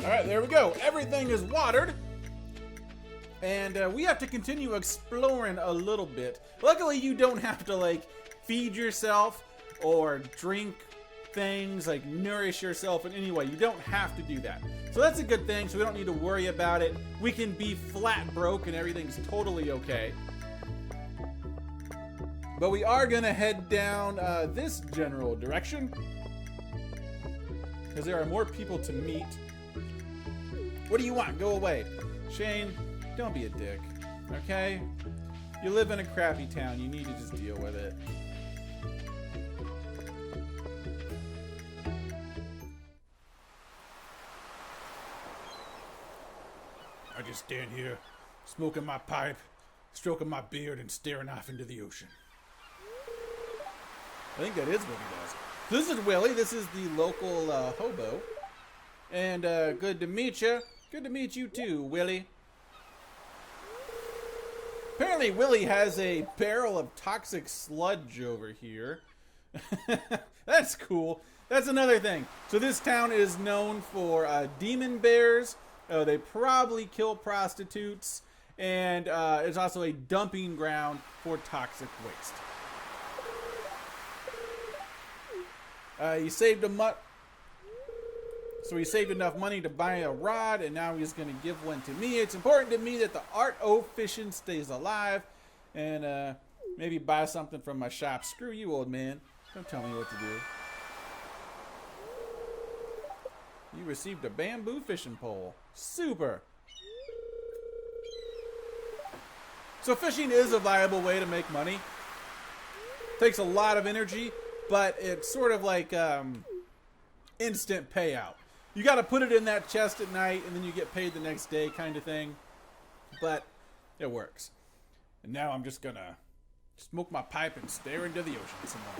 Alright, there we go. Everything is watered. And we have to continue exploring a little bit. Luckily, you don't have to, like, feed yourself or drink things, like nourish yourself in any way. You don't have to do that. So that's a good thing, so we don't need to worry about it. We can be flat broke and everything's totally okay. But we are gonna head down this general direction because there are more people to meet. What do you want? Go away. Shane, don't be a dick, okay? You live in a crappy town. You need to just deal with it. I just stand here, smoking my pipe, stroking my beard, and staring off into the ocean. I think that is what he does. This is Willie. This is the local hobo. And good to meet you. Good to meet you too, Willie. Apparently, Willie has a barrel of toxic sludge over here. That's cool. That's another thing. So this town is known for demon bears. They probably kill prostitutes. And it's also a dumping ground for toxic waste. He saved So he saved enough money to buy a rod, and now he's going to give one to me. It's important to me that the art of fishing stays alive, and maybe buy something from my shop. Screw you, old man. Don't tell me what to do. You received a bamboo fishing pole. Super. So fishing is a viable way to make money. Takes a lot of energy, but it's sort of like instant payout. You got to put it in that chest at night, and then you get paid the next day, kind of thing. But it works. And now I'm just gonna smoke my pipe and stare into the ocean some more.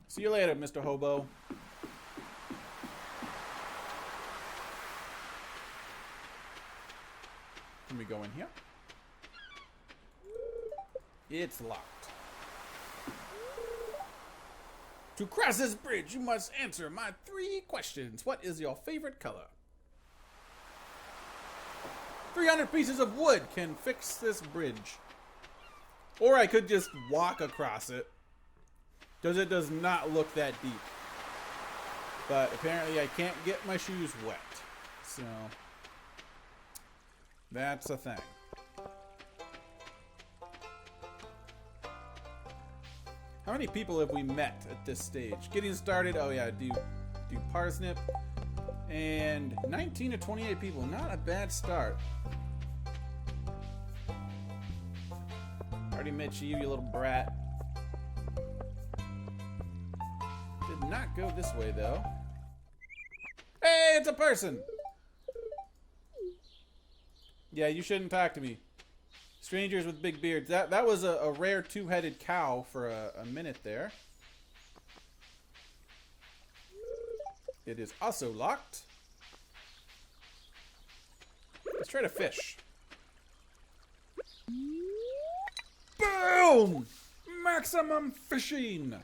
See you later, Mr. Hobo. Can we go in here? It's locked. To cross this bridge, you must answer my 3 questions. What is your favorite color? 300 pieces of wood can fix this bridge. Or I could just walk across it, because it does not look that deep. But apparently I can't get my shoes wet. So that's a thing. How many people have we met at this stage? Getting started. Oh yeah, do parsnip. And 19 to 28 people. Not a bad start. Already met you, you little brat. Did not go this way though. Hey, it's a person! Yeah, you shouldn't talk to me. Strangers with big beards. That was a rare 2-headed cow for a minute there. It is also locked. Let's try to fish. Boom! Maximum fishing!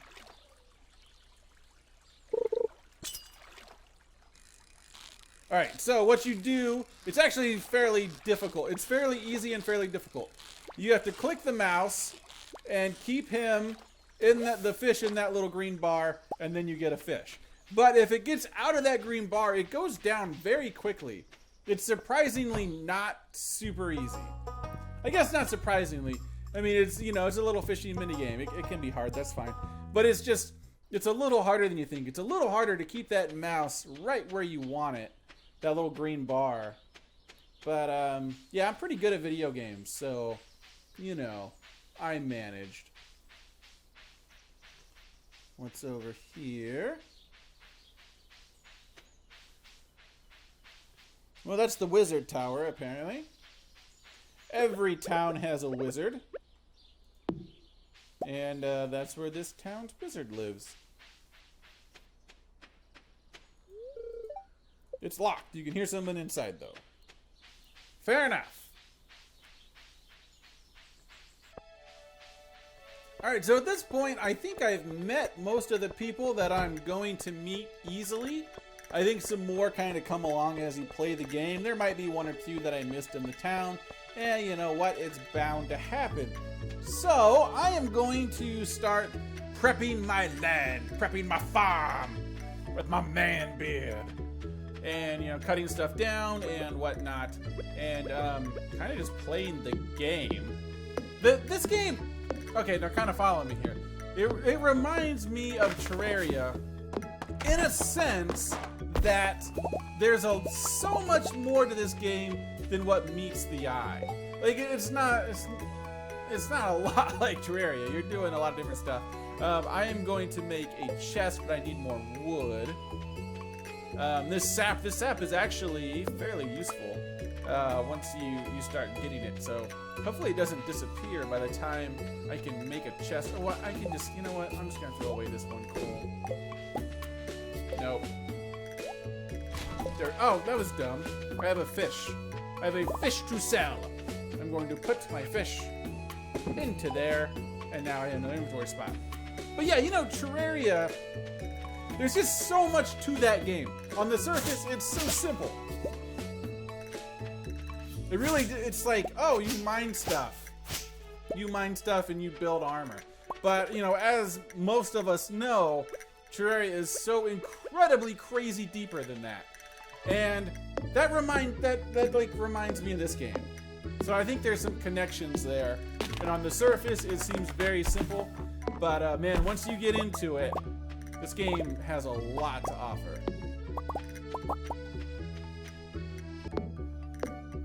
Alright, so what you do, it's actually fairly difficult. It's fairly easy and fairly difficult. You have to click the mouse and keep him in the fish in that little green bar, and then you get a fish. But if it gets out of that green bar, it goes down very quickly. It's surprisingly not super easy. I guess not surprisingly. I mean, it's, you know, it's a little fishing minigame. It can be hard, that's fine. But it's just, it's a little harder than you think. It's a little harder to keep that mouse right where you want it. That little green bar. But, yeah, I'm pretty good at video games, so, you know, I managed. What's over here? Well, that's the wizard tower, apparently. Every town has a wizard. And, that's where this town's wizard lives. It's locked. You can hear someone inside, though. Fair enough. Alright, so at this point, I think I've met most of the people that I'm going to meet easily. I think some more kind of come along as you play the game. There might be one or two that I missed in the town. And you know what? It's bound to happen. So, I am going to start prepping my land, prepping my farm with my man beard. And, you know, cutting stuff down and whatnot. And kind of just playing the game. This game... Okay, they're kind of following me here. It reminds me of Terraria in a sense that there's so much more to this game than what meets the eye. Like, it's not a lot like Terraria. You're doing a lot of different stuff. I am going to make a chest, but I need more wood. This sap is actually fairly useful once you start getting it. So hopefully it doesn't disappear by the time I can make a chest. Or what? I can just, you know what? I'm just gonna throw away this one coal. Nope. There. Oh, that was dumb. I have a fish. I have a fish to sell. I'm going to put my fish into there, and now I have an inventory spot. But yeah, you know, Terraria, there's just so much to that game. On the surface, it's so simple. It's like, oh, you mine stuff. You mine stuff and you build armor. But, you know, as most of us know, Terraria is so incredibly crazy deeper than that. And that reminds me of this game. So I think there's some connections there. And on the surface, it seems very simple. But, man, once you get into it, this game has a lot to offer.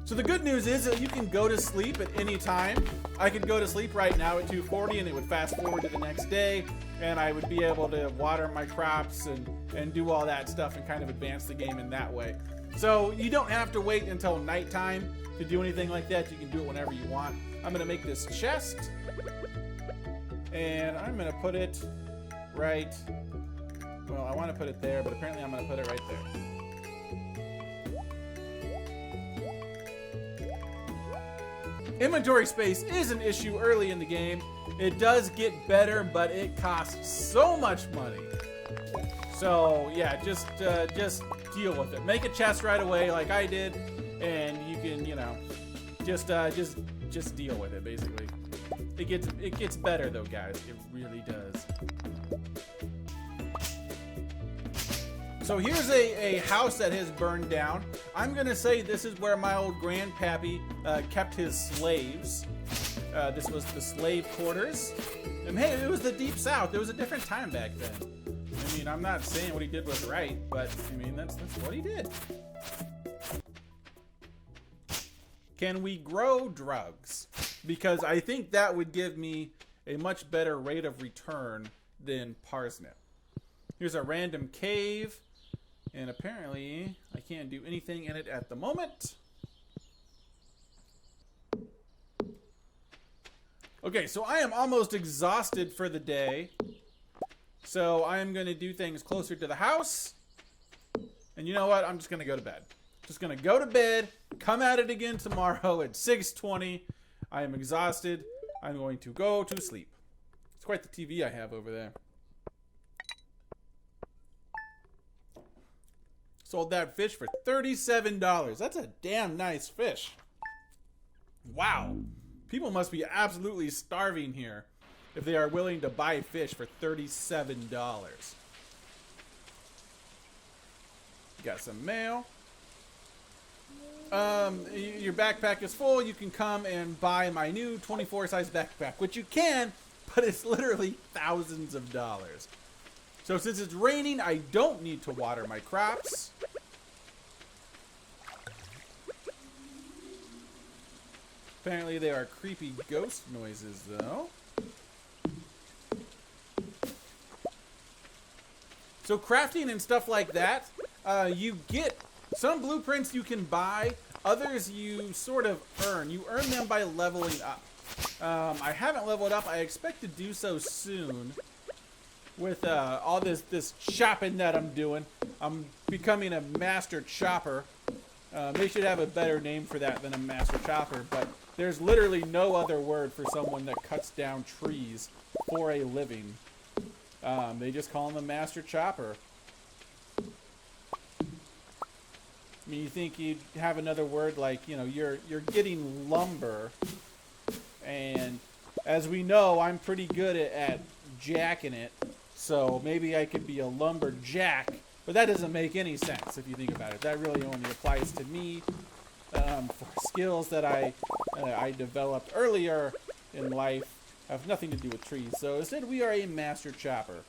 So the good news is that you can go to sleep at any time. I could go to sleep right now at 2:40 and it would fast forward to the next day, and I would be able to water my crops and do all that stuff and kind of advance the game in that way. So you don't have to wait until nighttime to do anything like that. You can do it whenever you want. I'm gonna make this chest, and I'm gonna put it right, well, I want to put it there, but apparently I'm gonna put it right there. Inventory space is an issue early in the game. It does get better, but it costs so much money. So yeah, just deal with it. Make a chest right away, like I did, and you can, you know, just deal with it. Basically, it gets better though, guys. It really does. So here's a house that has burned down. I'm gonna say this is where my old grandpappy kept his slaves. This was the slave quarters. And hey, it was the Deep South. It was a different time back then. I mean, I'm not saying what he did was right, but I mean, that's what he did. Can we grow drugs? Because I think that would give me a much better rate of return than parsnip. Here's a random cave. And apparently, I can't do anything in it at the moment. Okay, so I am almost exhausted for the day. So I am going to do things closer to the house. And you know what? I'm just going to go to bed. Just going to go to bed, come at it again tomorrow at 6:20. I am exhausted. I'm going to go to sleep. It's quite the TV I have over there. Sold that fish for $37. That's a damn nice fish. Wow. People must be absolutely starving here if they are willing to buy fish for $37. Got some mail. Your backpack is full. You can come and buy my new 24 size backpack, which you can, but it's literally thousands of dollars. So since it's raining, I don't need to water my crops. Apparently there are creepy ghost noises, though. So crafting and stuff like that, you get some blueprints you can buy, others you sort of earn. You earn them by leveling up. I haven't leveled up. I expect to do so soon. With all this chopping that I'm doing, I'm becoming a master chopper. They should have a better name for that than a master chopper, but there's literally no other word for someone that cuts down trees for a living. They just call him a master chopper. I mean, you think you'd have another word like, you know, you're getting lumber, and as we know, I'm pretty good at jacking it, so maybe I could be a lumberjack, but that doesn't make any sense if you think about it. That really only applies to me for skills that I developed earlier in life, have nothing to do with trees. So instead, we are a master chopper.